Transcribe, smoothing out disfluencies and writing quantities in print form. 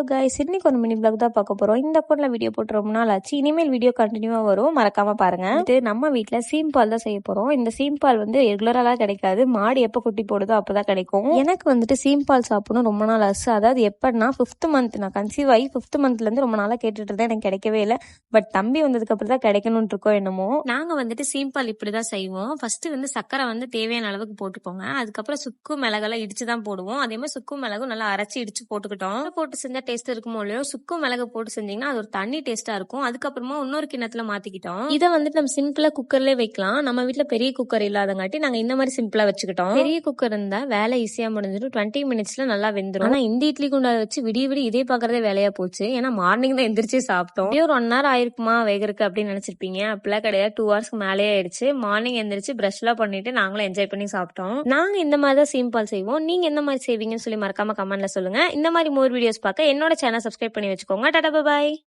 Hello guys, இன்னைக்கு ஒரு mini black தான் பார்க்க போறோம். இந்த அக்கௌண்ட்ல வீடியோ போட்டு ரொம்ப நாள் ஆச்சு. இனிமேல் வீடியோ கண்டினியூவா வரும், மறக்காம பாருங்க. இது நம்ம வீட்ல சீம் பால் தான் செய்ய போறோம். இந்த சீம் பால் ரெகுலராலாம் கிடைக்காது. மாடு எப்ப குட்டி போடுதோ அப்பதான் கிடைக்கும். எனக்கு சீம் பால் சாப்பிடணும் ரொம்ப நாள் ஆச்சு. அதாவது எப்படின்னா 5th மந்த் நான் கன்சீவ் ஆகி 5th மந்த்ல இருந்து ரொம்ப நாளா கேட்டுட்டு இருந்தேன். எனக்கு கிடைக்கவே இல்லை. பட் தம்பி வந்ததுக்கு அப்புறம் தான் கிடைக்கணும்னு இருக்கோம் என்னமோ. நாங்க சீம் பால் இப்படிதான் செய்வோம். ஃபர்ஸ்ட் சக்கரை தேவையான அளவுக்கு போட்டுக்கோங்க. அதுக்கப்புறம் சுக்கு மிளகெல்லாம் இடிச்சு தான் போடுவோம். அதே மாதிரி சுக்கு மிளகும் நல்லா அரைச்சி இடிச்சு போட்டுக்கிட்டோம். போட்டு செஞ்சா டேஸ்ட் இருக்குமோ இல்லையோ, சுக்கு மிளகு போட்டு செஞ்சீங்கன்னா அது ஒரு தண்ணி டேஸ்டா இருக்கும். அதுக்கப்புறமா இன்னொரு கிண்ணத்துல மாத்திக்கிட்டோம். இதை நம்ம சிம்பிளா குக்கர்லயே வைக்கலாம். நம்ம வீட்டுல பெரிய குக்கர் இல்லாதங்காட்டி நாங்க இந்த மாதிரி சிம்பிளா வச்சுக்கிட்டோம். பெரிய குக்கர் இருந்தா வேலை ஈஸியா முடிஞ்சிடும். 20 மினிட்ஸ்ல நல்லா வெந்துடும். ஆனா இந்த இட்லி குண்டா வச்சு விடிய இதே பாக்குறதே வேலையா போச்சு. ஏன்னா மார்னிங் தான் எந்திரிச்சே சாப்பிட்டோம். ஒரு 1 hour ஆயிருக்குமா வேகருக்கு அப்படின்னு நினைச்சிருப்பீங்க. அப்படிலாம் கிடையாது. 2 hours மேலே ஆயிடுச்சு. மார்னிங் எந்திரிச்சு பிரஷ் எல்லாம் பண்ணிட்டு நாங்களும் என்ஜாய் பண்ணி சாப்பிட்டோம். நாங்க இந்த மாதிரி தான் சிம்பிள் செய்வோம். நீங்க எந்த மாதிரி செய்வீங்கன்னு சொல்லி மறக்காம கமெண்ட்ல சொல்லுங்க. இந்த மாதிரி மோர் வீடியோஸ் பார்க்க என்னோட சேனல் சப்ஸ்கிரைப் பண்ணி வச்சுக்கோங்க. Tata bye.